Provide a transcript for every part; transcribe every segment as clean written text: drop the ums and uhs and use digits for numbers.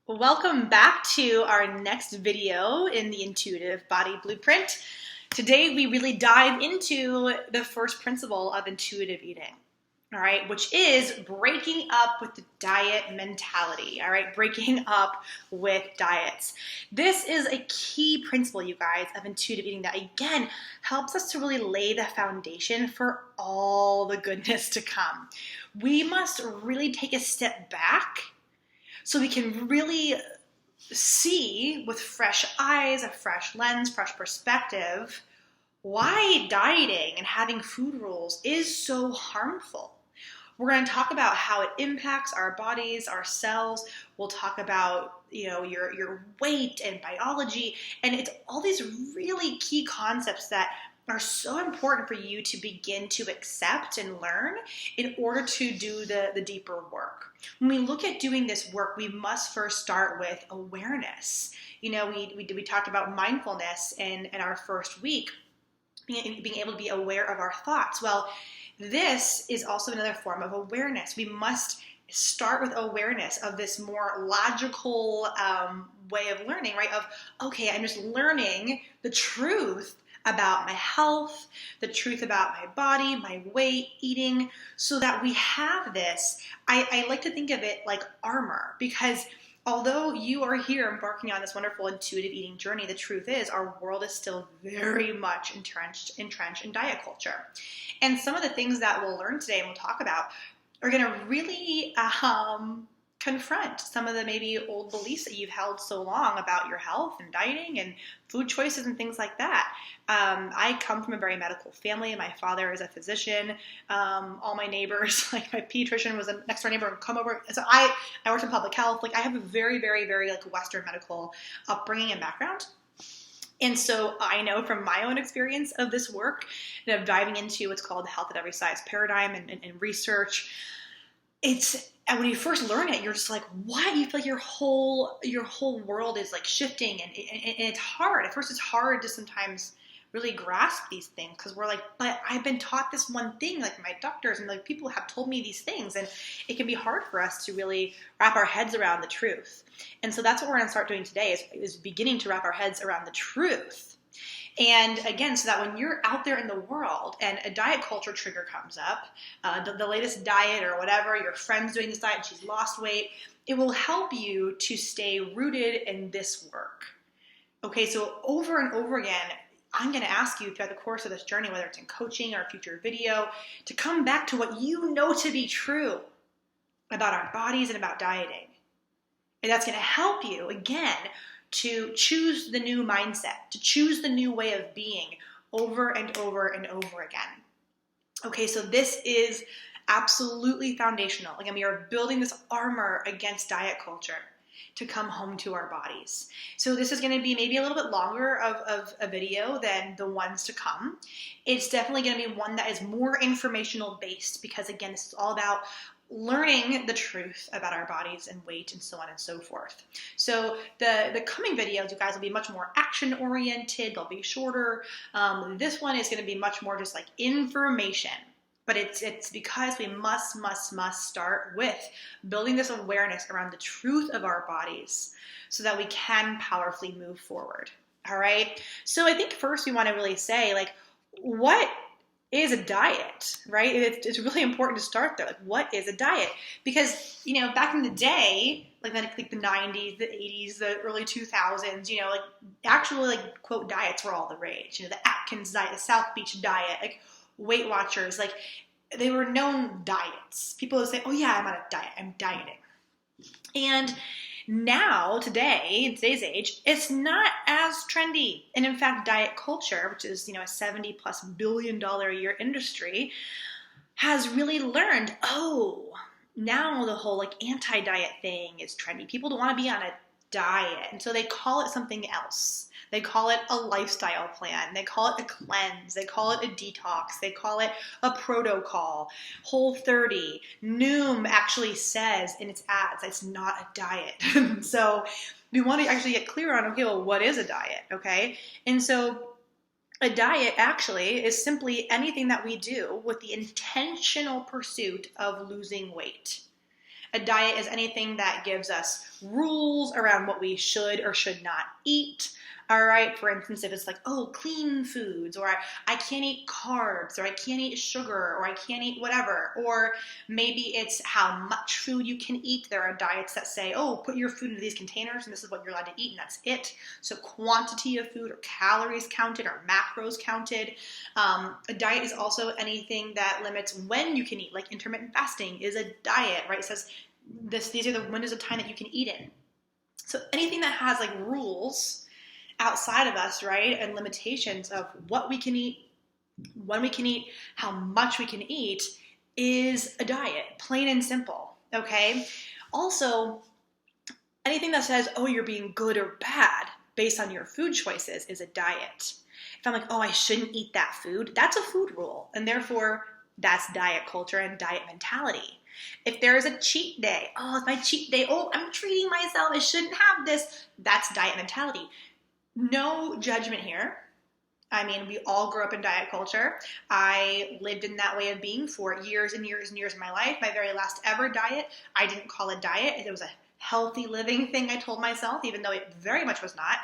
Welcome back to our next video in the Intuitive Body Blueprint. Today we really dive into the first principle of intuitive eating, all right, which is breaking up with the diet mentality, all right, breaking up with diets. This is a key principle, you guys, of intuitive eating that, again, helps us to really lay the foundation for all the goodness to come. We must really take a step back so we can really see with fresh eyes, a fresh lens, fresh perspective, why dieting and having food rules is so harmful. We're going to talk about how it impacts our bodies, our cells. We'll talk about, your weight and biology, and it's all these really key concepts that are so important for you to begin to accept and learn in order to do the deeper work. When we look at doing this work, we must first start with awareness. We talked about mindfulness in our first week, being able to be aware of our thoughts. Well, this is also another form of awareness. We must start with awareness of this more logical way of learning, right? Okay, I'm just learning the truth about my health, the truth about my body, my weight, eating, so that we have this. I like to think of it like armor, because although you are here embarking on this wonderful intuitive eating journey, the truth is our world is still very much entrenched in diet culture. And some of the things that we'll learn today and we'll talk about are going to really confront some of the maybe old beliefs that you've held so long about your health and dieting and food choices and things like that. I come from a very medical family. My father is a physician. All my neighbors, like my pediatrician was a next door neighbor and come over. So I worked in public health. Like I have a very, very, very Western medical upbringing and background. And so I know from my own experience of this work and of diving into what's called the health at every size paradigm and research, and when you first learn it, you're just like, what? You feel like your whole world is like shifting, and it's hard. At first, it's hard to sometimes really grasp these things because we're like, but I've been taught this one thing, like my doctors and like people have told me these things, and it can be hard for us to really wrap our heads around the truth. And so that's what we're going to start doing today is beginning to wrap our heads around the truth. And again, so that when you're out there in the world and a diet culture trigger comes up, the latest diet or whatever, your friend's doing this diet and she's lost weight, it will help you to stay rooted in this work. Okay, so over and over again, I'm going to ask you throughout the course of this journey, whether it's in coaching or a future video, to come back to what you know to be true about our bodies and about dieting. And that's going to help you, again, to choose the new mindset, to choose the new way of being over and over and over again. Okay, so this is absolutely foundational. Again, we are building this armor against diet culture to come home to our bodies. So this is going to be maybe a little bit longer of a video than the ones to come. It's definitely going to be one that is more informational based because, again, this is all about learning the truth about our bodies and weight and so on and so forth. So the coming videos, you guys, will be much more action oriented. They'll be shorter. This one is going to be much more just like information. But it's because we must start with building this awareness around the truth of our bodies so that we can powerfully move forward. All right. So I think first we want to really say, like, what is a diet, right? It's really important to start there. Like, what is a diet? Because, back in the day, like the 90s, the 80s, the early 2000s, actually, quote, diets were all the rage. The Atkins diet, the South Beach diet, Weight Watchers, they were known diets. People would say, oh yeah, I'm on a diet, I'm dieting. And now, today, in today's age, it's not as trendy. And in fact, diet culture, which is, a $70+ billion a year industry, has really learned, now the whole anti-diet thing is trendy. People don't want to be on a diet. And so they call it something else. They call it a lifestyle plan. They call it a cleanse. They call it a detox. They call it a protocol. Whole30. Noom actually says in its ads, it's not a diet. So we want to actually get clear on, okay, well, what is a diet? Okay. And so a diet actually is simply anything that we do with the intentional pursuit of losing weight. A diet is anything that gives us rules around what we should or should not eat. All right, for instance, if it's like, oh, clean foods, or I can't eat carbs, or I can't eat sugar, or I can't eat whatever, or maybe it's how much food you can eat. There are diets that say, oh, put your food into these containers, and this is what you're allowed to eat, and that's it. So quantity of food, or calories counted, or macros counted. A diet is also anything that limits when you can eat, like intermittent fasting is a diet, right? It says these are the windows of time that you can eat in. So anything that has like rules outside of us, right, and limitations of what we can eat, when we can eat, how much we can eat is a diet, plain and simple, okay? Also, anything that says, oh, you're being good or bad based on your food choices is a diet. If I'm like, oh, I shouldn't eat that food, that's a food rule, and therefore that's diet culture and diet mentality. If there is a cheat day, oh, it's my cheat day, oh, I'm treating myself, I shouldn't have this, that's diet mentality. No judgment here. I mean, we all grew up in diet culture. I lived in that way of being for years and years and years of my life. My very last ever diet, I didn't call it diet. It was a healthy living thing I told myself, even though it very much was not.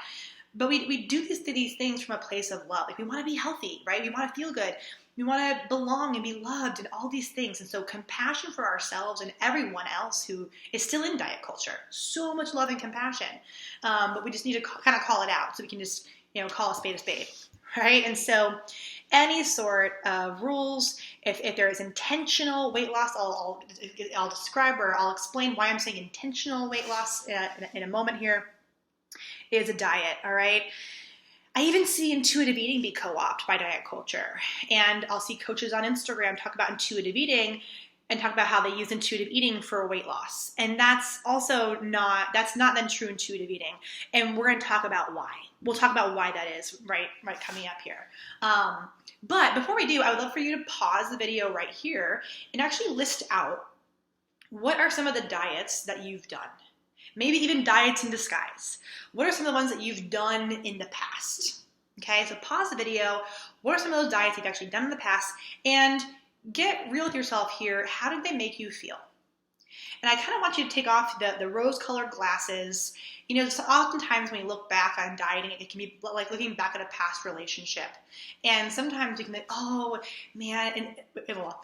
But we do these things from a place of love. Like we want to be healthy, right? We want to feel good. We want to belong and be loved and all these things. And so compassion for ourselves and everyone else who is still in diet culture. So much love and compassion. But we just need to kind of call it out so we can just, call a spade, right? And so any sort of rules, if there is intentional weight loss, I'll describe or I'll explain why I'm saying intentional weight loss in a moment here, is a diet, all right? I even see intuitive eating be co-opted by diet culture. And I'll see coaches on Instagram talk about intuitive eating and talk about how they use intuitive eating for weight loss. And that's not then true intuitive eating. And we're going to talk about why. We'll talk about why that is right coming up here. But before we do, I would love for you to pause the video right here and actually list out what are some of the diets that you've done. Maybe even diets in disguise. What are some of the ones that you've done in the past? Okay, so pause the video. What are some of those diets you've actually done in the past? And get real with yourself here. How did they make you feel? And I kind of want you to take off the rose-colored glasses. So oftentimes when we look back on dieting, it can be like looking back at a past relationship. And sometimes we can be, oh, man, and it will,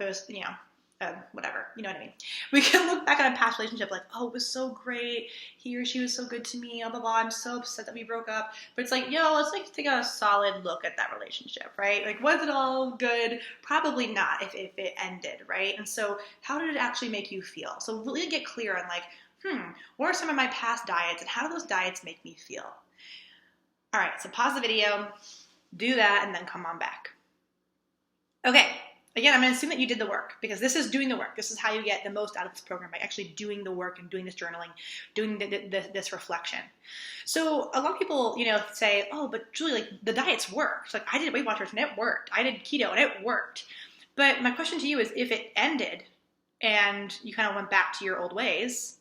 whatever, you know what I mean? We can look back at a past relationship like, oh, it was so great. He or she was so good to me, blah, blah, blah. I'm so upset that we broke up. But it's like, let's take a solid look at that relationship, right? Like, was it all good? Probably not if it ended, right? And so how did it actually make you feel? So really get clear on like, what are some of my past diets and how do those diets make me feel? All right, so pause the video, do that, and then come on back. Okay. Again, I'm going to assume that you did the work because this is doing the work. This is how you get the most out of this program, by actually doing the work and doing this journaling, doing this reflection. So a lot of people, say, oh, but Julie, like the diets work. It's like I did Weight Watchers and it worked. I did keto and it worked. But my question to you is, if it ended and you kind of went back to your old ways,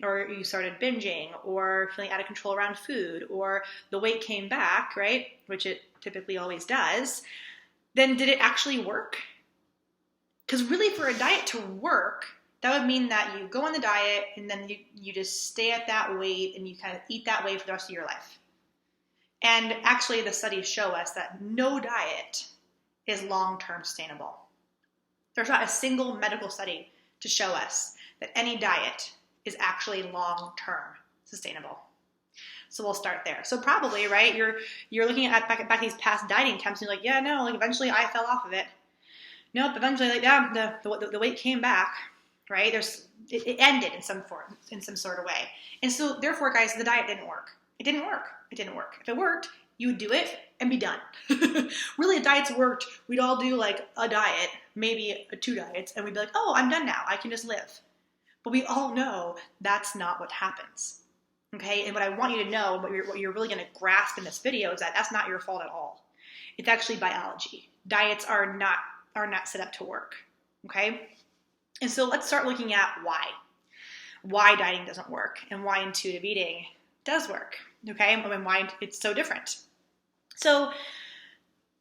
or you started binging or feeling out of control around food, or the weight came back, right, which it typically always does, then did it actually work? Because really for a diet to work, that would mean that you go on the diet and then you just stay at that weight and you kind of eat that way for the rest of your life. And actually the studies show us that no diet is long-term sustainable. There's not a single medical study to show us that any diet is actually long-term sustainable. So we'll start there. So probably, right, you're looking at back these past dieting attempts and you're like, yeah, no, like eventually I fell off of it. Nope, eventually, like, yeah, the weight came back, right? It ended in some sort of way. And so therefore, guys, the diet didn't work. It didn't work. If it worked, you would do it and be done. Really, if diets worked, we'd all do like a diet, maybe 2 diets, and we'd be like, oh, I'm done now. I can just live. But we all know that's not what happens. Okay, and what I want you to know, what you're really going to grasp in this video is that that's not your fault at all. It's actually biology. Diets are not set up to work, okay? And so let's start looking at why dieting doesn't work and why intuitive eating does work, okay? And why it's so different. So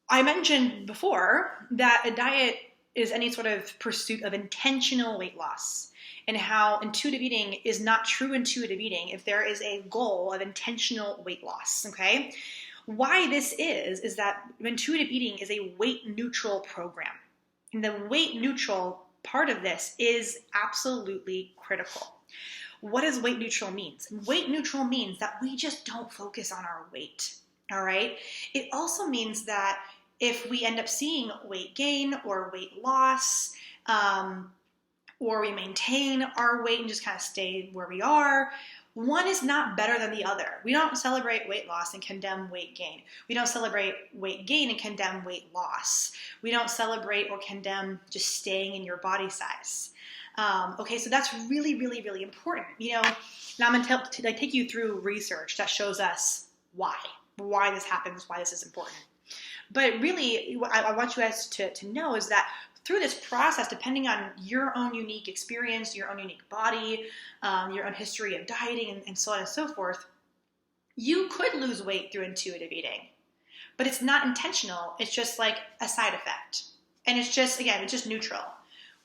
I mentioned before that a diet is any sort of pursuit of intentional weight loss, and how intuitive eating is not true intuitive eating if there is a goal of intentional weight loss, okay? Why this is that intuitive eating is a weight neutral program. And the weight neutral part of this is absolutely critical. What does weight neutral mean? Weight neutral means that we just don't focus on our weight, all right? It also means that if we end up seeing weight gain or weight loss, or we maintain our weight and just kind of stay where we are, one is not better than the other. We don't celebrate weight loss and condemn weight gain. We don't celebrate weight gain and condemn weight loss. We don't celebrate or condemn just staying in your body size. Okay, so that's really, really, really important. Now I'm going to take you through research that shows us why this happens, why this is important. But really, what I want you guys to know is that through this process, depending on your own unique experience, your own unique body, your own history of dieting, and so on and so forth, you could lose weight through intuitive eating. But it's not intentional. It's just like a side effect. And it's just neutral.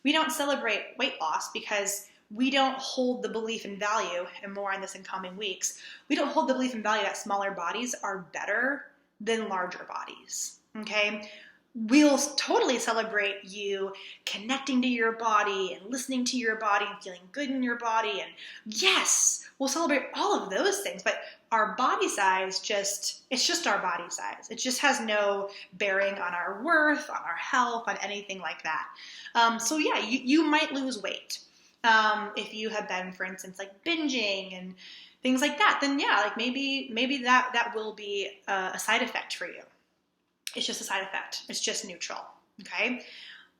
We don't celebrate weight loss because we don't hold the belief and value, and more on this in coming weeks, we don't hold the belief and value that smaller bodies are better than larger bodies, okay? We'll totally celebrate you connecting to your body and listening to your body and feeling good in your body. And yes, we'll celebrate all of those things, but our body size it's just our body size. It just has no bearing on our worth, on our health, on anything like that. So yeah, you might lose weight. If you have been, for instance, like binging and things like that, then yeah, like maybe that will be a side effect for you. It's just a side effect. It's just neutral, okay?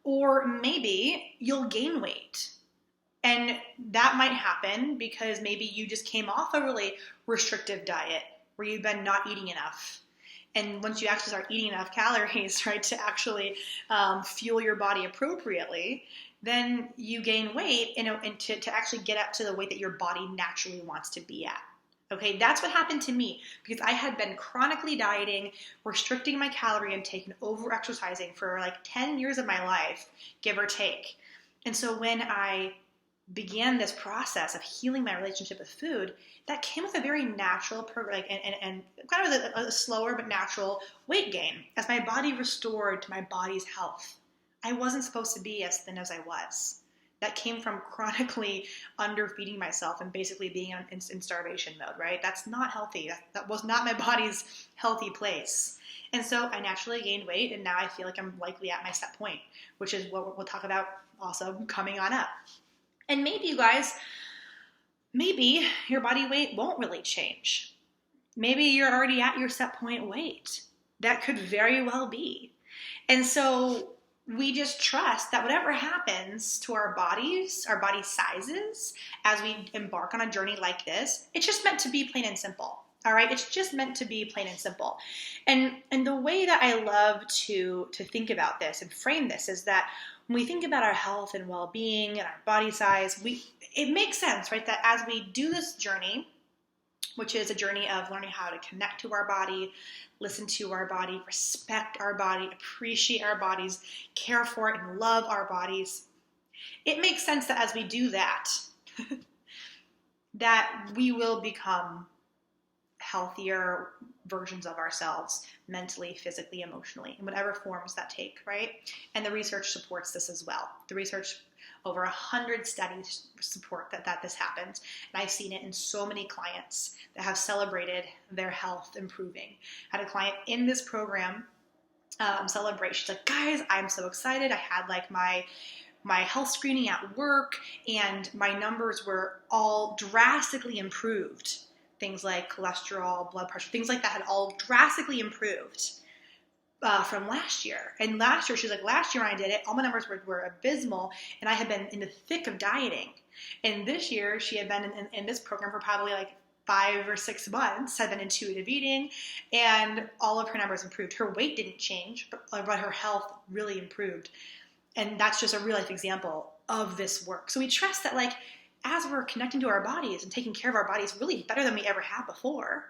Or maybe you'll gain weight. And that might happen because maybe you just came off a really restrictive diet where you've been not eating enough. And once you actually start eating enough calories, right, to actually fuel your body appropriately, then you gain weight and to actually get up to the weight that your body naturally wants to be at. Okay, that's what happened to me because I had been chronically dieting, restricting my calorie intake, and over-exercising for like 10 years of my life, give or take. And so when I began this process of healing my relationship with food, that came with a very natural program, and kind of a slower but natural weight gain as my body restored to my body's health. I wasn't supposed to be as thin as I was. That came from chronically underfeeding myself and basically being in starvation mode, right? That's not healthy. That was not my body's healthy place. And so I naturally gained weight, and now I feel like I'm likely at my set point, which is what we'll talk about also coming on up. And maybe you guys, your body weight won't really change. Maybe you're already at your set point weight. That could very well be. And so we just trust that whatever happens to our bodies, our body sizes, as we embark on a journey like this, it's just meant to be plain and simple. All right, it's just meant to be plain and simple. And the way that I love to think about this and frame this is that when we think about our health and well-being and our body size, it makes sense, right? That as we do this journey, which is a journey of learning how to connect to our body, listen to our body, respect our body, appreciate our bodies, care for and love our bodies. It makes sense that as we do that, that we will become healthier versions of ourselves mentally, physically, emotionally, in whatever forms that take, right? And the research supports this as well. The research, over 100 studies support that this happens. And I've seen it in so many clients that have celebrated their health improving. I had a client in this program celebrate. She's like, guys, I'm so excited. I had like my health screening at work and my numbers were all drastically improved. Things like cholesterol, blood pressure, things like that had all drastically improved from last year. And last year, she's like, last year when I did it, all my numbers were abysmal, and I had been in the thick of dieting. And this year, she had been in this program for probably like 5 or 6 months, had been intuitive eating, and all of her numbers improved. Her weight didn't change, but her health really improved. And that's just a real life example of this work. So we trust that, like, as we're connecting to our bodies and taking care of our bodies really better than we ever have before,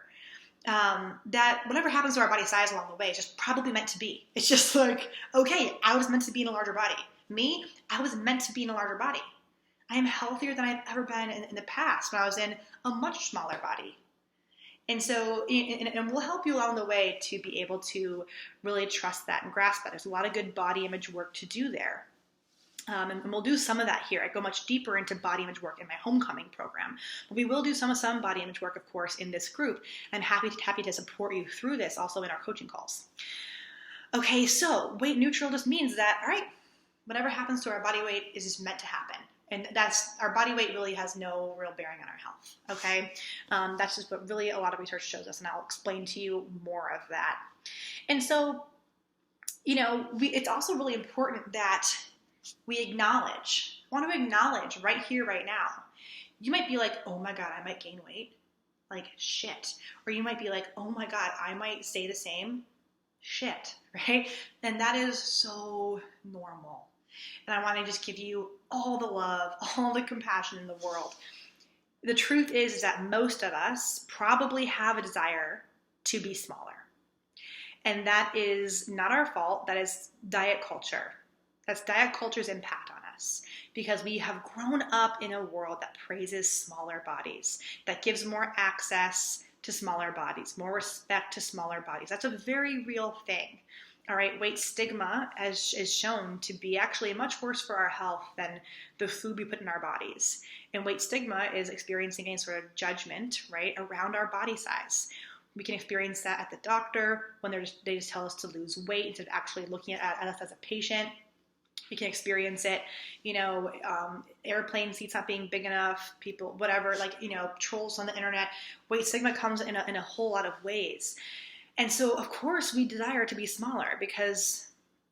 that whatever happens to our body size along the way is just probably meant to be. It's just like, okay, I was meant to be in a larger body. Me, I was meant to be in a larger body. I am healthier than I've ever been in the past when I was in a much smaller body. And so, and we'll help you along the way to be able to really trust that and grasp that. There's a lot of good body image work to do there. And we'll do some of that here. I go much deeper into body image work in my homecoming program. But we will do some body image work, of course, in this group. I'm happy to support you through this also in our coaching calls. Okay, so weight neutral just means that, all right, whatever happens to our body weight is just meant to happen. And that's, our body weight really has no real bearing on our health, okay? That's just what really a lot of research shows us, and I'll explain to you more of that. And so, it's also really important that we acknowledge, I want to acknowledge right here, right now. You might be like, oh my God, I might gain weight. Like, shit. Or you might be like, oh my God, I might stay the same. Shit, right? And that is so normal. And I want to just give you all the love, all the compassion in the world. The truth is that most of us probably have a desire to be smaller. And that is not our fault. That is diet culture. That's diet culture's impact on us, because we have grown up in a world that praises smaller bodies, that gives more access to smaller bodies, more respect to smaller bodies. That's a very real thing. All right, weight stigma is shown to be actually much worse for our health than the food we put in our bodies. And weight stigma is experiencing any sort of judgment, right, around our body size. We can experience that at the doctor when they just tell us to lose weight instead of actually looking at us as a patient. We can experience it, airplane seats not being big enough, people, whatever, trolls on the internet. Weight stigma comes in a whole lot of ways. And so, of course, we desire to be smaller because,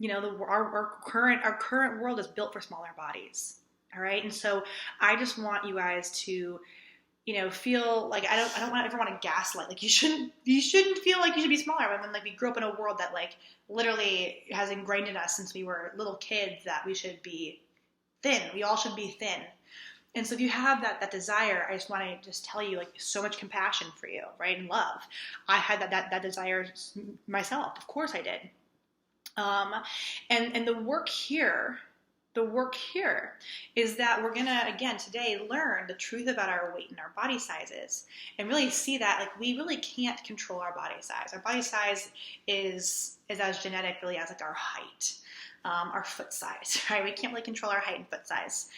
our current world is built for smaller bodies. All right. And so I just want you guys to, feel like I don't ever want to gaslight. Like you shouldn't feel like you should be smaller. I mean, we grew up in a world that literally has ingrained in us since we were little kids that we should be thin. We all should be thin. And so if you have that desire, I just want to tell you so much compassion for you, right? And love. I had that desire myself. Of course I did. And the work here is that we're going to, again, today learn the truth about our weight and our body sizes and really see that we really can't control our body size. Our body size is as genetic really as our height, our foot size, right? We can't really control our height and foot size.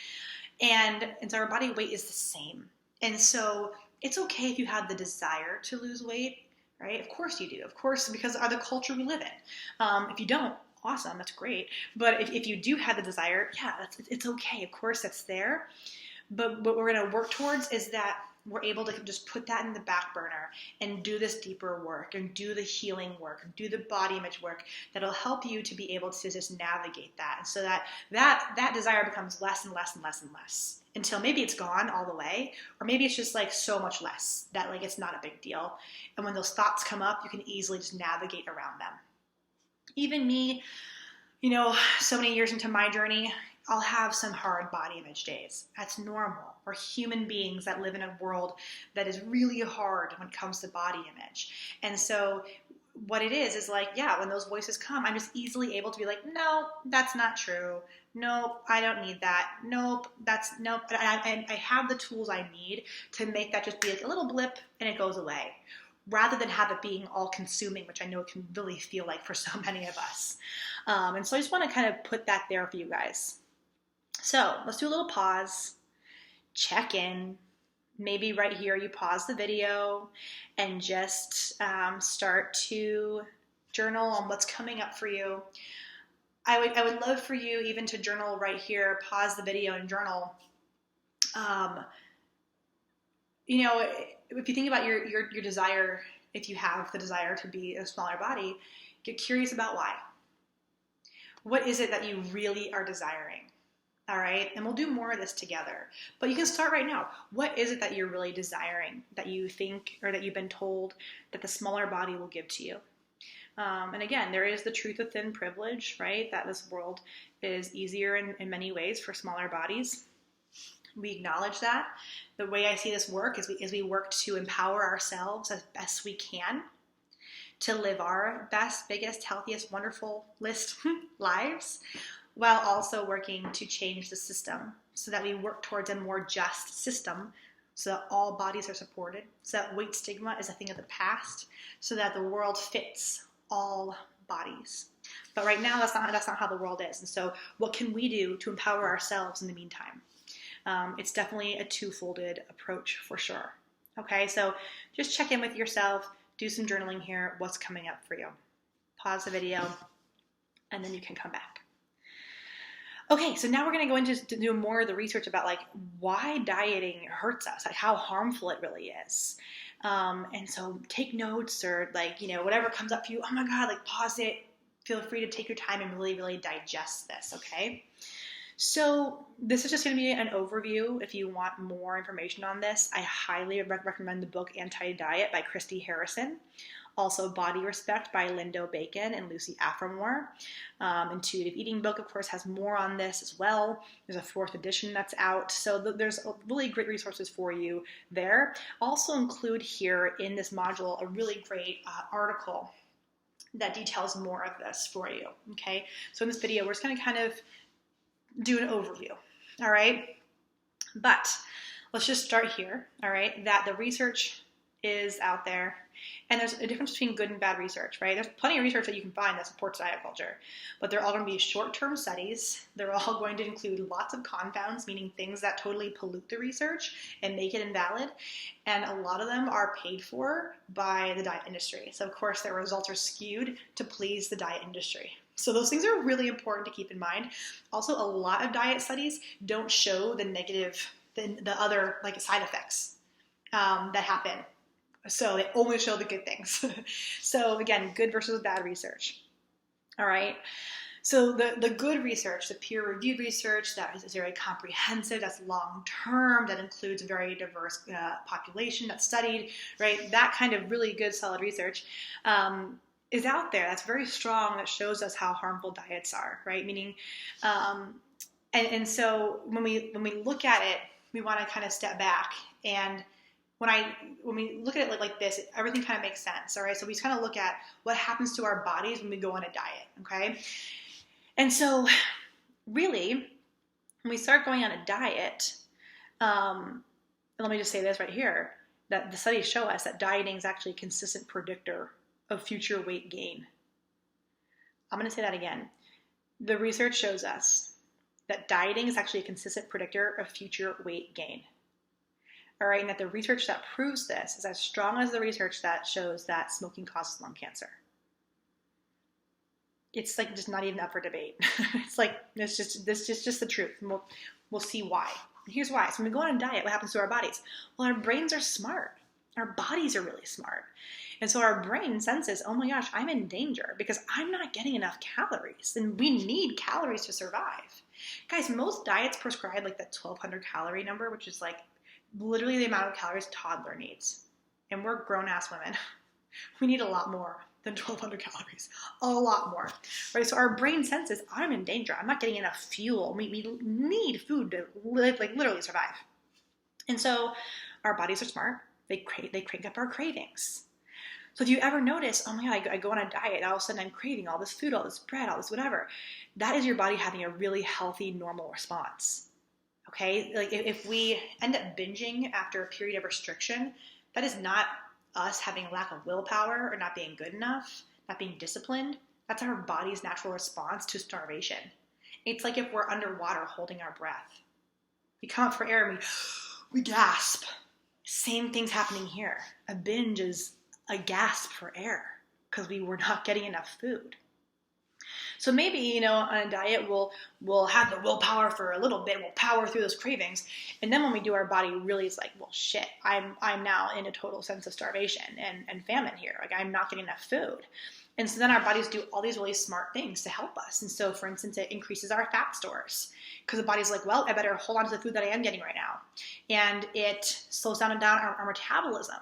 And so our body weight is the same. And so it's okay if you have the desire to lose weight, right? Of course you do. Of course, because of the culture we live in. If you don't, awesome, that's great. But if you do have the desire, yeah, it's okay. Of course, that's there. But what we're going to work towards is that we're able to just put that in the back burner and do this deeper work and do the healing work and do the body image work that'll help you to be able to just navigate that. And so that desire becomes less and less and less and less until maybe it's gone all the way, or maybe it's just so much less that it's not a big deal. And when those thoughts come up, you can easily just navigate around them. Even me, so many years into my journey, I'll have some hard body image days. That's normal. We're human beings that live in a world that is really hard when it comes to body image. And so what it is when those voices come, I'm just easily able to be no, that's not true. Nope, I don't need that. Nope, nope. And I have the tools I need to make that just be a little blip and it goes away, rather than have it being all consuming, which I know it can really feel like for so many of us. And so I just want to kind of put that there for you guys. So let's do a little pause, check in. Maybe right here you pause the video and just start to journal on what's coming up for you. I would love for you even to journal right here, pause the video and journal. If you think about your desire, if you have the desire to be a smaller body, get curious about why. What is it that you really are desiring? All right, and we'll do more of this together. But you can start right now. What is it that you're really desiring, that you think or that you've been told that the smaller body will give to you? And again, there is the truth of thin privilege, right? That this world is easier in many ways for smaller bodies. We acknowledge that. The way I see this work is we work to empower ourselves as best we can to live our best, biggest, healthiest, wonderful lives. while also working to change the system so that we work towards a more just system, so that all bodies are supported, so that weight stigma is a thing of the past, so that the world fits all bodies. But right now, that's not how the world is. And so what can we do to empower ourselves in the meantime? It's definitely a two-folded approach for sure. Okay, so just check in with yourself, do some journaling here, what's coming up for you. Pause the video, and then you can come back. Okay, so now we're going to go into to do more of the research about like why dieting hurts us, like how harmful it really is. And so take notes or like, whatever comes up for you, oh my God, like pause it. Feel free to take your time and really, really digest this, okay? So this is just going to be an overview. If you want more information on this, I highly recommend the book Anti-Diet by Christy Harrison. Also Body Respect by Lindo Bacon and Lucy Aframore. Intuitive Eating book, of course, has more on this as well. There's a 4th edition that's out. So there's really great resources for you there. Also include here in this module a really great article that details more of this for you, okay? So in this video, we're just going to kind of do an overview, all right? But let's just start here, all right, that the research is out there, and there's a difference between good and bad research, right? There's plenty of research that you can find that supports diet culture, but they're all going to be short-term studies. They're all going to include lots of confounds, meaning things that totally pollute the research and make it invalid, and a lot of them are paid for by the diet industry. So of course their results are skewed to please the diet industry. So those things are really important to keep in mind. Also, a lot of diet studies don't show the negative, the other like side effects that happen. So they only show the good things. So again, good versus bad research. All right. So the good research, the peer-reviewed research that is very comprehensive, that's long-term, that includes a very diverse population that's studied, right? That kind of really good, solid research is out there. That's very strong. That shows us how harmful diets are, right? Meaning, and so when we look at it, we want to kind of step back, and when we look at it like this, everything kind of makes sense, all right? So we just kind of look at what happens to our bodies when we go on a diet, okay? And so really, when we start going on a diet, and let me just say this right here, that the studies show us that dieting is actually a consistent predictor of future weight gain. I'm going to say that again. The research shows us that dieting is actually a consistent predictor of future weight gain. All right, and that the research that proves this is as strong as the research that shows that smoking causes lung cancer. It's like just not even up for debate. It's just the truth. And we'll see why. And here's why. So when we go on a diet, what happens to our bodies? Well, our brains are smart. Our bodies are really smart. And so our brain senses, oh my gosh, I'm in danger because I'm not getting enough calories. And we need calories to survive. Guys, most diets prescribe like that 1,200 calorie number, which is like literally the amount of calories a toddler needs. And we're grown-ass women. We need a lot more than 1,200 calories. A lot more. Right? So our brain senses, I'm in danger. I'm not getting enough fuel. We need food to literally survive. And so our bodies are smart. They crank up our cravings. So if you ever notice, oh my God, I go on a diet, all of a sudden I'm craving all this food, all this bread, all this whatever. That is your body having a really healthy, normal response. Okay, like if we end up binging after a period of restriction, that is not us having a lack of willpower or not being good enough, not being disciplined. That's our body's natural response to starvation. It's like if we're underwater holding our breath. We come up for air and we gasp. Same thing's happening here. A binge is a gasp for air because we were not getting enough food. So maybe, on a diet, we'll have the willpower for a little bit. We'll power through those cravings. And then when we do, our body really is like, well, shit, I'm now in a total sense of starvation and famine here. Like I'm not getting enough food. And so then our bodies do all these really smart things to help us. And so, for instance, it increases our fat stores because the body's like, well, I better hold on to the food that I am getting right now. And it slows down our metabolism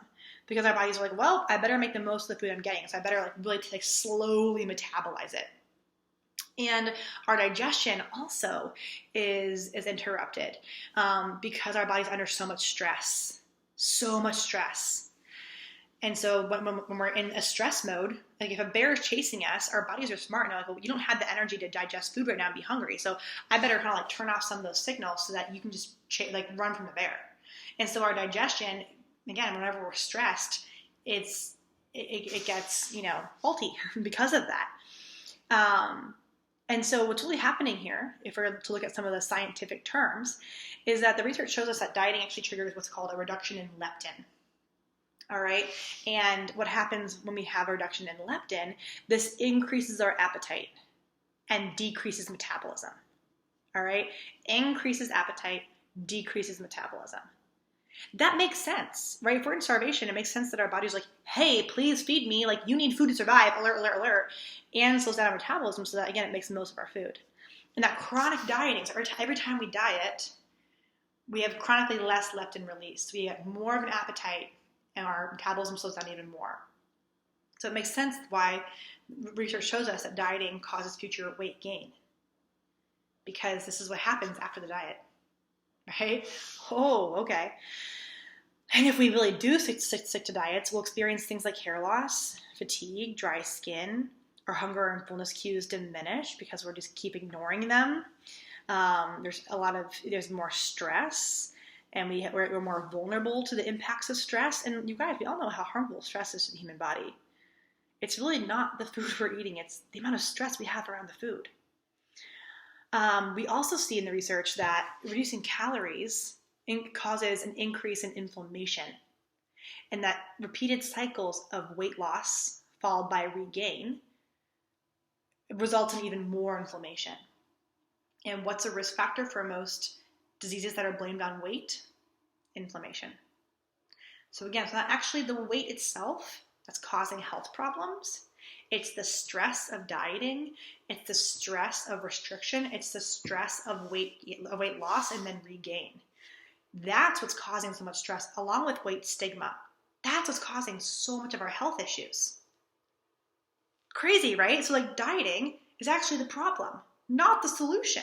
because our bodies are like, well, I better make the most of the food I'm getting. So I better really slowly metabolize it. And our digestion also is interrupted because our body's under so much stress. And so when we're in a stress mode, like if a bear is chasing us, our bodies are smart and they're like, well, you don't have the energy to digest food right now and be hungry. So I better kind of like turn off some of those signals so that you can just like run from the bear. And so our digestion, again, whenever we're stressed, it gets, faulty because of that. And so what's really happening here, if we're to look at some of the scientific terms, is that the research shows us that dieting actually triggers what's called a reduction in leptin. All right. And what happens when we have a reduction in leptin, this increases our appetite and decreases metabolism. All right. Increases appetite, decreases metabolism. That makes sense, right? If we're in starvation, it makes sense that our body's like, hey, please feed me. Like, you need food to survive. Alert, alert, alert. And slows down our metabolism so that, again, it makes the most of our food. And that chronic dieting, so every time we diet, we have chronically less leptin released. We have more of an appetite, and our metabolism slows down even more. So it makes sense why research shows us that dieting causes future weight gain, because this is what happens after the diet, right? Oh, okay. And if we really do stick to diets, we'll experience things like hair loss, fatigue, dry skin. Our hunger and fullness cues diminish because we're just keep ignoring them. There's more stress. And we're more vulnerable to the impacts of stress. And you guys, we all know how harmful stress is to the human body. It's really not the food we're eating. It's the amount of stress we have around the food. We also see in the research that reducing calories causes an increase in inflammation. And that repeated cycles of weight loss followed by regain results in even more inflammation. And what's a risk factor for most diseases that are blamed on weight? Inflammation. So again, it's not actually the weight itself that's causing health problems. It's the stress of dieting. It's the stress of restriction. It's the stress of weight loss and then regain. That's what's causing so much stress, along with weight stigma. That's what's causing so much of our health issues. Crazy, right? So like dieting is actually the problem, not the solution.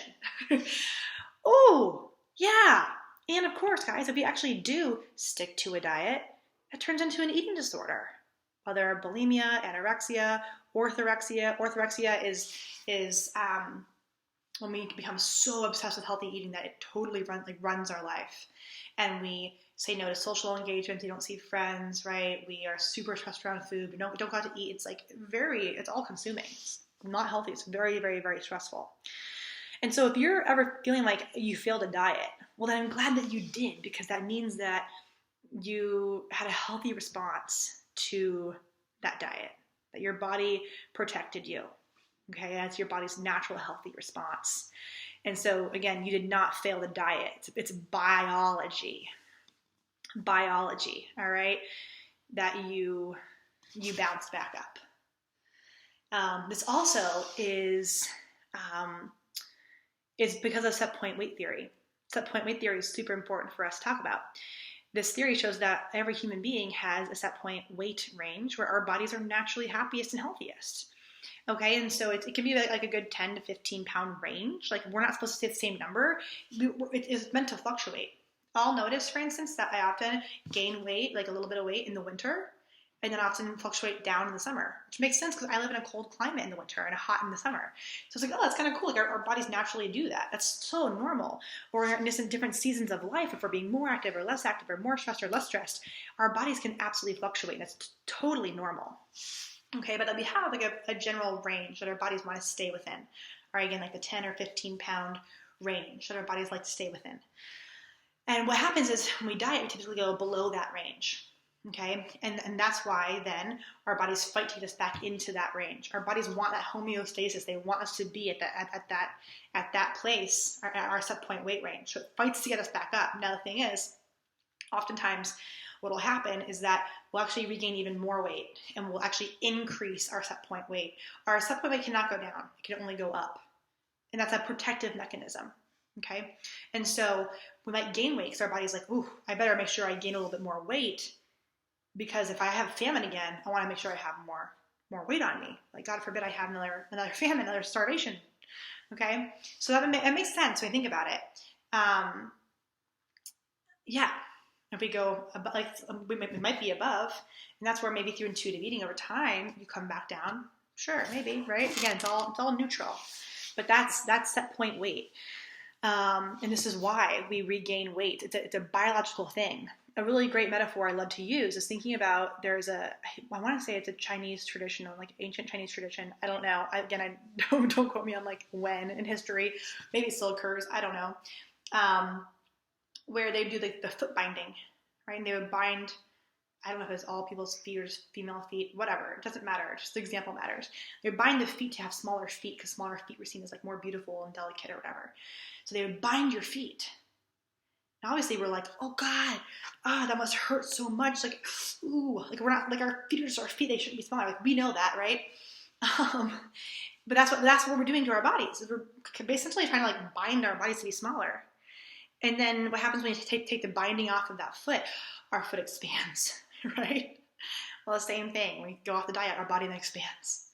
Oh, yeah. And of course, guys, if we actually do stick to a diet, it turns into an eating disorder. Whether bulimia, anorexia, orthorexia. Orthorexia is when we become so obsessed with healthy eating that it totally runs our life. And we say no to social engagements. We don't see friends, right? We are super stressed around food. We don't go out to eat. It's like it's all consuming. It's not healthy. It's very, very, very stressful. And so if you're ever feeling like you failed a diet, well, then I'm glad that you did, because that means that you had a healthy response to that diet, that your body protected you. Okay, that's your body's natural healthy response. And so again, you did not fail the diet. It's biology, all right, that you bounced back up. This also is because of set point weight theory. Set point weight theory is super important for us to talk about. This theory shows that every human being has a set point weight range where our bodies are naturally happiest and healthiest. Okay, and so it can be like a good 10 to 15 pound range. Like, we're not supposed to say the same number. It is meant to fluctuate. I'll notice, for instance, that I often gain weight, like a little bit of weight in the winter, and then often fluctuate down in the summer, which makes sense because I live in a cold climate in the winter and a hot in the summer. So it's like, oh, that's kind of cool. Like our bodies naturally do that. That's so normal. Or in different seasons of life, if we're being more active or less active or more stressed or less stressed, our bodies can absolutely fluctuate. That's totally normal. Okay, but then we have like a general range that our bodies want to stay within. Or again, like the 10 or 15 pound range that our bodies like to stay within. And what happens is when we diet, we typically go below that range. Okay, and that's why then our bodies fight to get us back into that range. Our bodies want that homeostasis. They want us to be at that place, at our set point weight range. So it fights to get us back up. Now the thing is, oftentimes what will happen is that we'll actually regain even more weight, and we'll actually increase our set point weight. Our set point weight cannot go down. It can only go up. And that's a protective mechanism. Okay, and so we might gain weight because our body's like, ooh, I better make sure I gain a little bit more weight, because if I have famine again, I want to make sure I have more weight on me. Like, God forbid I have another famine, another starvation. Okay, so that makes sense when you think about it. Yeah. If we go above, like we might be above, and that's where maybe through intuitive eating over time you come back down. Sure, maybe, right? Again, it's all neutral, but that's set point weight, and this is why we regain weight. It's a biological thing. A really great metaphor I love to use is thinking about I want to say it's a Chinese tradition, or like ancient Chinese tradition. I don't know. I don't quote me on like when in history. Maybe it still occurs. I don't know. Where they do the foot binding, right? And they would bind, I don't know if it's all people's feet or just female feet, whatever. It doesn't matter. Just the example matters. They would bind the feet to have smaller feet because smaller feet were seen as like more beautiful and delicate or whatever. So they would bind your feet. And obviously we're like, oh God, that must hurt so much. Like, ooh, like we're not, like our feet are just our feet. They shouldn't be smaller. Like we know that, right? But that's what we're doing to our bodies. Is we're essentially trying to like bind our bodies to be smaller. And then what happens when you take the binding off of that foot? Our foot expands, right? Well, the same thing. When we go off the diet, our body then expands.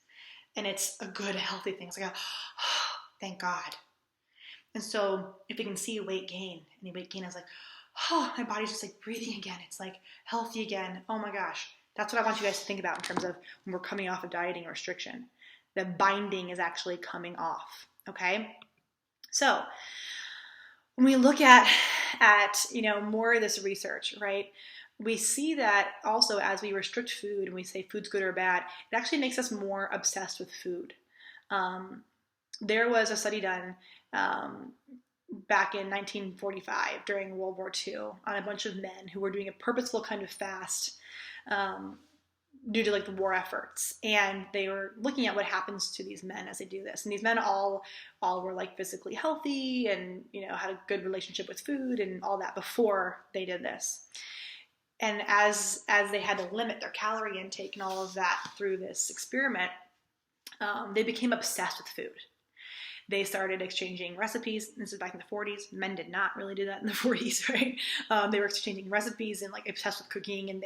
And it's a good, healthy thing. It's like, oh, thank God. And so if we can see weight gain, and weight gain is like, oh, my body's just like breathing again. It's like healthy again. Oh my gosh. That's what I want you guys to think about in terms of when we're coming off of dieting or restriction. The binding is actually coming off, okay? So when we look at more of this research, right, we see that also as we restrict food and we say food's good or bad, it actually makes us more obsessed with food. There was a study done back in 1945 during World War II on a bunch of men who were doing a purposeful kind of fast due to like the war efforts, and they were looking at what happens to these men as they do this. And these men all were like physically healthy and had a good relationship with food and all that before they did this. And as they had to limit their calorie intake and all of that through this experiment, they became obsessed with food. They started exchanging recipes. This is back in the 40s. Men did not really do that in the 40s, right? They were exchanging recipes and like obsessed with cooking, and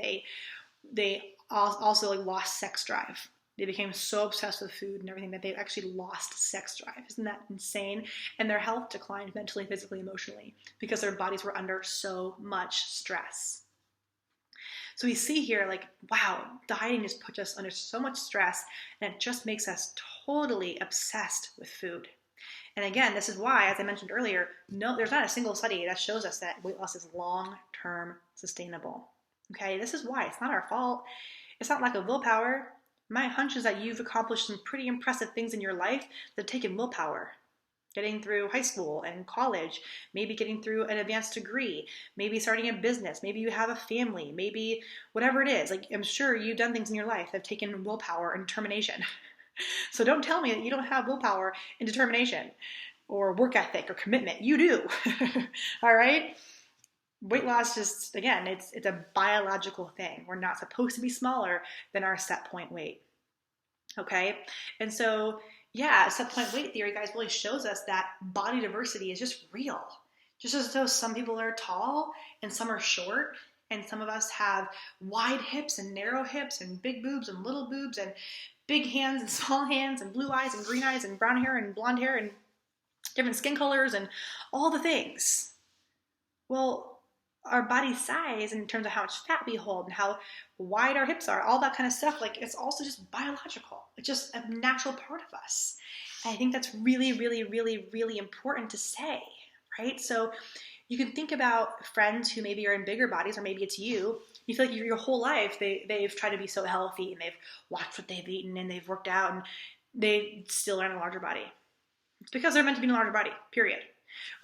they also like lost sex drive. They became so obsessed with food and everything that they actually lost sex drive. Isn't that insane? And their health declined mentally, physically, emotionally because their bodies were under so much stress. So we see here like, wow, dieting just puts us under so much stress, and it just makes us totally obsessed with food. And again, this is why, as I mentioned earlier, no, there's not a single study that shows us that weight loss is long-term sustainable. Okay, this is why. It's not our fault. It's not lack of willpower. My hunch is that you've accomplished some pretty impressive things in your life that have taken willpower. Getting through high school and college, maybe getting through an advanced degree, maybe starting a business, maybe you have a family, maybe whatever it is. Like, I'm sure you've done things in your life that have taken willpower and determination. So don't tell me that you don't have willpower and determination or work ethic or commitment. You do. All right? Weight loss just, again, it's a biological thing. We're not supposed to be smaller than our set point weight. Okay? And so, yeah, set point weight theory, guys, really shows us that body diversity is just real. Just as though some people are tall and some are short, and some of us have wide hips and narrow hips and big boobs and little boobs and big hands and small hands and blue eyes and green eyes and brown hair and blonde hair and different skin colors and all the things. Well, our body size in terms of how much fat we hold and how wide our hips are, all that kind of stuff, like it's also just biological. It's just a natural part of us. And I think that's really, really, really, really important to say, right? So you can think about friends who maybe are in bigger bodies, or maybe it's you. You feel like your whole life they've tried to be so healthy and they've watched what they've eaten and they've worked out and they still are in a larger body. It's because they're meant to be in a larger body, period.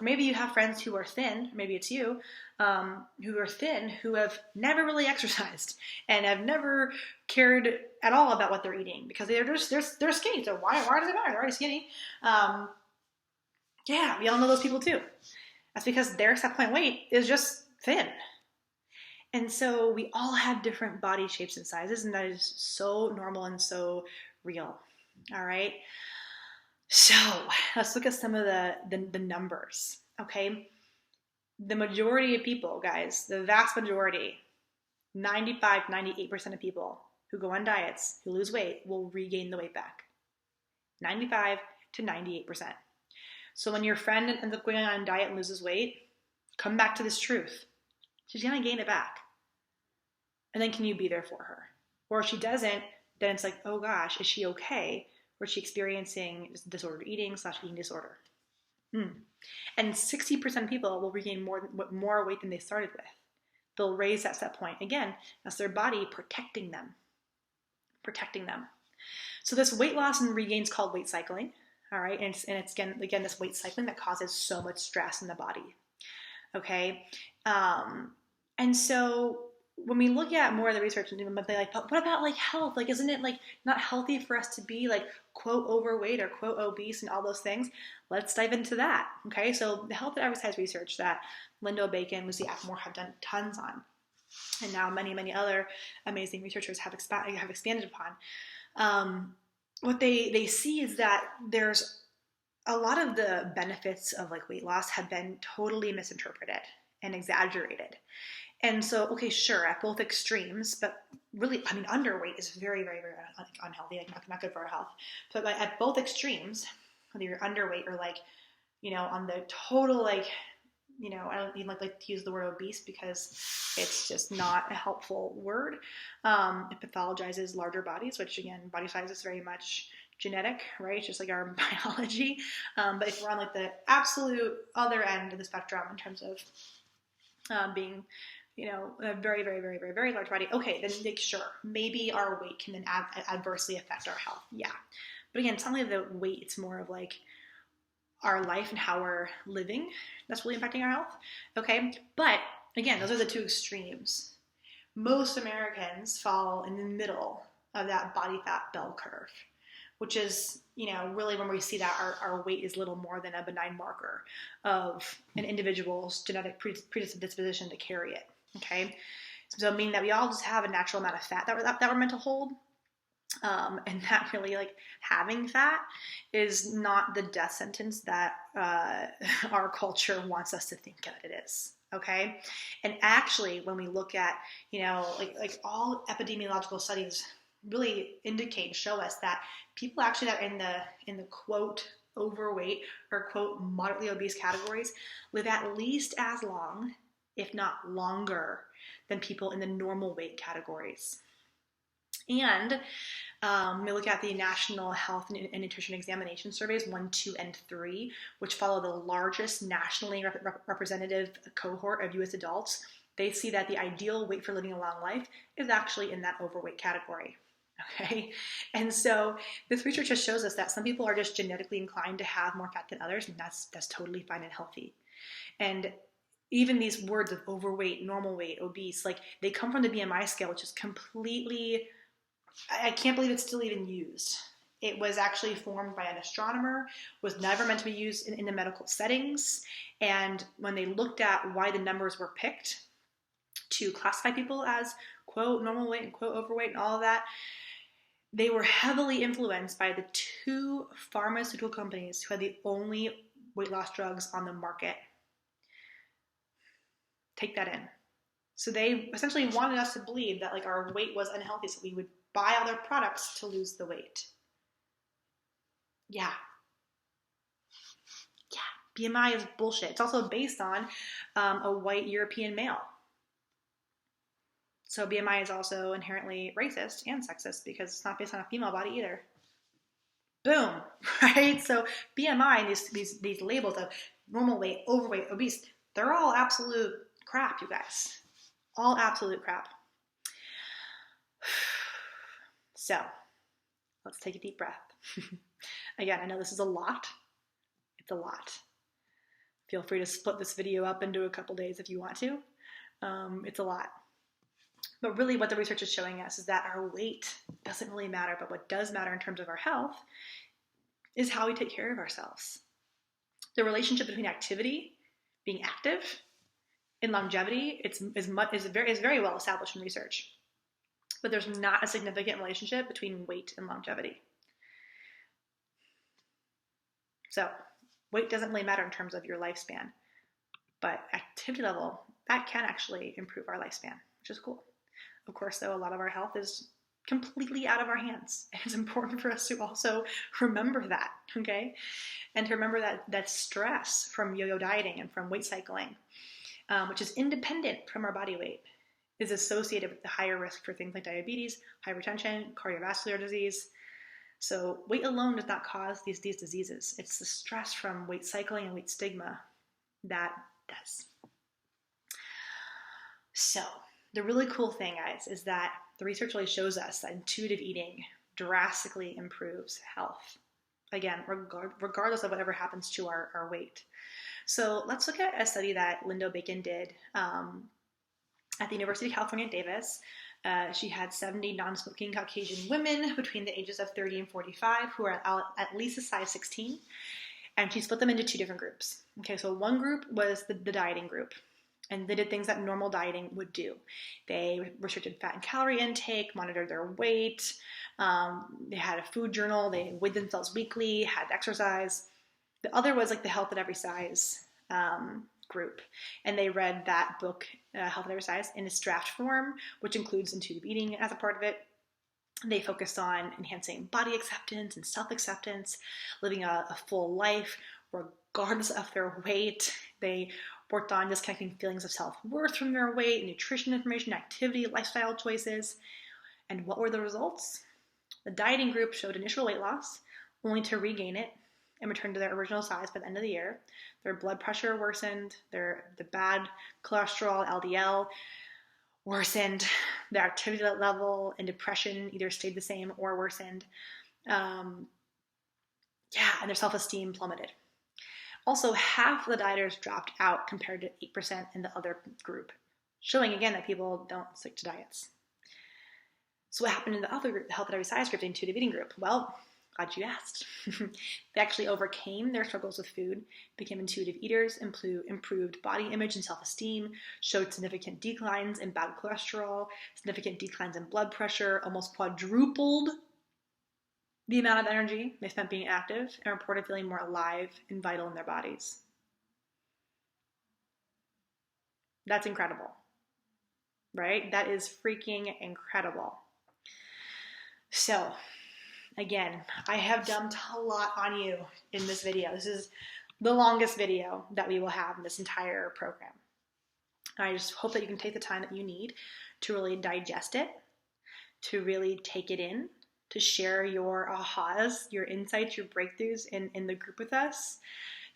Or maybe you have friends who are thin, or maybe it's you, who are thin, who have never really exercised and have never cared at all about what they're eating because they're skinny. So why does it matter? They're already skinny. Yeah, we all know those people too. That's because their set point weight is just thin. And so we all have different body shapes and sizes, and that is so normal and so real. All right. So let's look at some of the numbers, okay? The majority of people, guys, the vast majority, 95, 98% of people who go on diets, who lose weight, will regain the weight back. 95 to 98%. So when your friend ends up going on a diet and loses weight, come back to this truth. She's going to gain it back. And then can you be there for her? Or if she doesn't, then it's like, oh gosh, is she okay? Or is she experiencing disordered eating / eating disorder? And 60% of people will regain more weight than they started with. They'll raise that set point. Again, that's their body protecting them. So this weight loss and regain is called weight cycling. All right. And it's again, this weight cycling that causes so much stress in the body. Okay. And so when we look at more of the research and even like, but what about like health? Like, isn't it like not healthy for us to be like quote overweight or quote obese and all those things? Let's dive into that. Okay. So the health and exercise research that Lindo Bacon, Lucy Atmore have done tons on, and now many, many other amazing researchers have expanded upon. What they see is that there's a lot of the benefits of like weight loss have been totally misinterpreted and exaggerated. And so, okay, sure, at both extremes, but really, I mean, underweight is very, very, very unhealthy, like not good for our health. So like at both extremes, whether you're underweight or like, on the total, like, I don't even like to use the word obese because it's just not a helpful word. It pathologizes larger bodies, which again, body size is very much genetic, right? It's just like our biology. But if we're on like the absolute other end of the spectrum in terms of being, a very, very, very, very, very large body, okay, then like, sure, maybe our weight can then adversely affect our health. Yeah. But again, it's not like the weight, it's more of like our life and how we're living that's really impacting our health. Okay. But again, those are the two extremes. Most Americans fall in the middle of that body fat bell curve, which is, really when we see that our weight is little more than a benign marker of an individual's genetic predisposition to carry it. Okay. So meaning that we all just have a natural amount of fat that we're meant to hold. And that really, like, having fat is not the death sentence that our culture wants us to think that it is. Okay. And actually, when we look at, like all epidemiological studies really indicate and show us that people actually that are in the quote overweight or quote moderately obese categories live at least as long, if not longer, than people in the normal weight categories. And we look at the National Health and Nutrition Examination Surveys 1, 2, and 3, which follow the largest nationally representative cohort of U.S. adults. They see that the ideal weight for living a long life is actually in that overweight category. Okay, and so this research just shows us that some people are just genetically inclined to have more fat than others, and that's totally fine and healthy. And even these words of overweight, normal weight, obese, like they come from the BMI scale, which is completely, I can't believe it's still even used. It was actually formed by an astronomer, was never meant to be used in the medical settings. And when they looked at why the numbers were picked to classify people as quote normal weight and quote overweight and all of that, they were heavily influenced by the two pharmaceutical companies who had the only weight loss drugs on the market. Take that in. So they essentially wanted us to believe that like our weight was unhealthy, so we would buy all their products to lose the weight. Yeah. BMI is bullshit. It's also based on a white European male. So BMI is also inherently racist and sexist because it's not based on a female body either. Boom, right? So BMI and these labels of normal weight, overweight, obese, they're all absolute crap, you guys. All absolute crap. So let's take a deep breath. Again, I know this is a lot. It's a lot. Feel free to split this video up into a couple days if you want to. It's a lot. But really what the research is showing us is that our weight doesn't really matter, but what does matter in terms of our health is how we take care of ourselves. The relationship between activity, being active, and longevity is very well established in research. But there's not a significant relationship between weight and longevity. So weight doesn't really matter in terms of your lifespan, but activity level, that can actually improve our lifespan, which is cool. Of course, though, a lot of our health is completely out of our hands. And it's important for us to also remember that, okay? And to remember that stress from yo-yo dieting and from weight cycling which is independent from our body weight, is associated with the higher risk for things like diabetes, hypertension, cardiovascular disease. So weight alone does not cause these diseases. It's the stress from weight cycling and weight stigma that does. So the really cool thing, guys, is that the research really shows us that intuitive eating drastically improves health. Again, regardless of whatever happens to our weight. So let's look at a study that Linda Bacon did at the University of California, Davis. She had 70 non-smoking Caucasian women between the ages of 30 and 45 who are at least a size 16. And she split them into two different groups. Okay, so one group was the dieting group. And they did things that normal dieting would do. They restricted fat and calorie intake, monitored their weight. They had a food journal. They weighed themselves weekly, had exercise. The other was like the Health at Every Size group. And they read that book, Health at Every Size, in its draft form, which includes intuitive eating as a part of it. They focused on enhancing body acceptance and self-acceptance, living a full life regardless of their weight. They worked on disconnecting feelings of self-worth from their weight, nutrition information, activity, lifestyle choices. And what were the results? The dieting group showed initial weight loss, only to regain it and return to their original size by the end of the year. Their blood pressure worsened, the bad cholesterol, LDL, worsened. Their activity level and depression either stayed the same or worsened. And their self-esteem plummeted. Also, half of the dieters dropped out compared to 8% in the other group, showing again that people don't stick to diets. So what happened in the other group, the Health at Every Size group, the intuitive eating group? Well, glad you asked. They actually overcame their struggles with food, became intuitive eaters, improved body image and self-esteem, showed significant declines in bad cholesterol, significant declines in blood pressure, almost quadrupled the amount of energy they spent being active, and reported feeling more alive and vital in their bodies. That's incredible, right? That is freaking incredible. So, again, I have dumped a lot on you in this video. This is the longest video that we will have in this entire program. I just hope that you can take the time that you need to really digest it, to really take it in, to share your ahas, your insights, your breakthroughs in the group with us,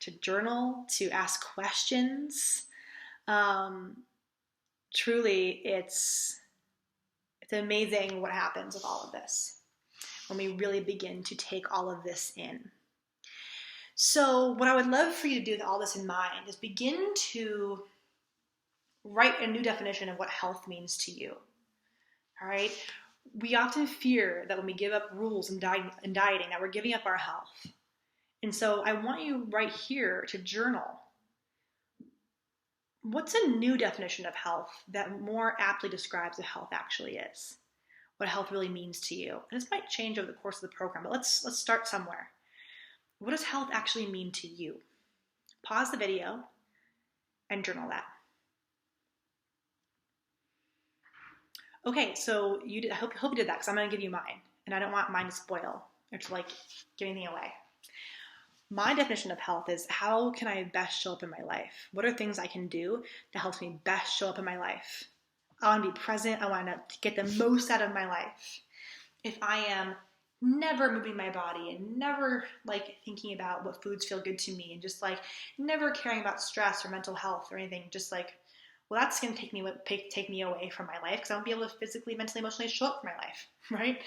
to journal, to ask questions. Truly, it's amazing what happens with all of this when we really begin to take all of this in. So what I would love for you to do with all this in mind is begin to write a new definition of what health means to you. All right? We often fear that when we give up rules and dieting that we're giving up our health. And so I want you right here to journal. What's a new definition of health that more aptly describes what health actually is? What health really means to you? And this might change over the course of the program, but let's start somewhere. What does health actually mean to you? Pause the video and journal that. Okay, so I hope you did that, because I'm going to give you mine, and I don't want mine to spoil or to give anything away. My definition of health is, how can I best show up in my life? What are things I can do that helps me best show up in my life? I want to be present. I want to get the most out of my life. If I am never moving my body and never thinking about what foods feel good to me, and just never caring about stress or mental health or anything, just well, that's going to take me away from my life, because I won't be able to physically, mentally, emotionally show up for my life, right?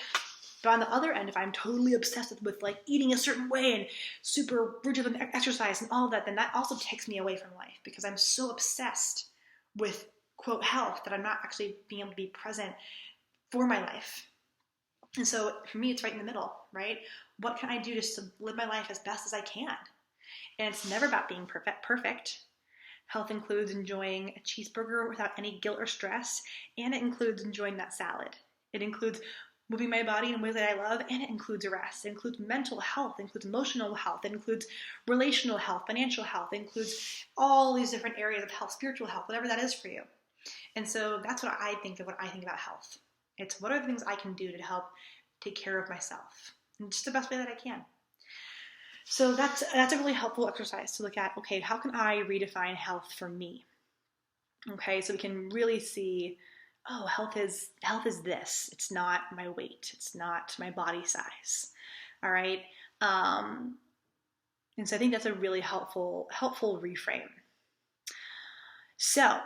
But on the other end, if I'm totally obsessed with eating a certain way and super rigid with exercise and all of that, then that also takes me away from life, because I'm so obsessed with, quote, health, that I'm not actually being able to be present for my life. And so for me, it's right in the middle, right? What can I do just to live my life as best as I can? And it's never about being perfect. Health includes enjoying a cheeseburger without any guilt or stress, and it includes enjoying that salad. It includes moving my body in ways that I love, and it includes rest. It includes mental health, it includes emotional health, it includes relational health, financial health, it includes all these different areas of health, spiritual health, whatever that is for you. And so that's what I think of when I think about health. It's, what are the things I can do to help take care of myself in just the best way that I can? So that's a really helpful exercise to look at. Okay, how can I redefine health for me? Okay, so we can really see, oh, health is this. It's not my weight. It's not my body size. All right. And so I think that's a really helpful reframe. So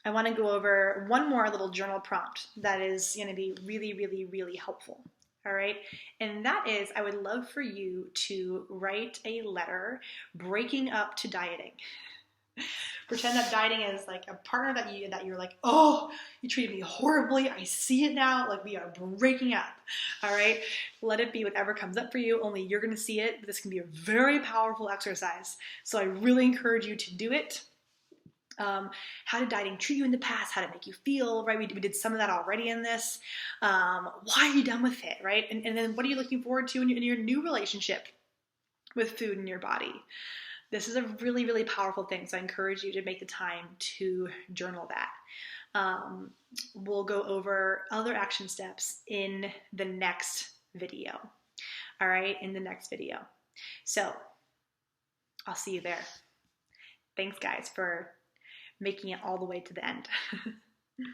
I want to go over one more little journal prompt that is going to be really, really, really helpful. All right. And that is, I would love for you to write a letter breaking up to dieting. Pretend that dieting is like a partner that you're like, oh, you treated me horribly. I see it now. Like, we are breaking up. All right. Let it be whatever comes up for you. Only you're going to see it. But this can be a very powerful exercise. So I really encourage you to do it. How did dieting treat you in the past? How did it make you feel, right? We did some of that already in this. Why are you done with it, right? And then what are you looking forward to in your new relationship with food in your body? This is a really, really powerful thing. So I encourage you to make the time to journal that. We'll go over other action steps in the next video. All right, in the next video. So I'll see you there. Thanks, guys, for making it all the way to the end.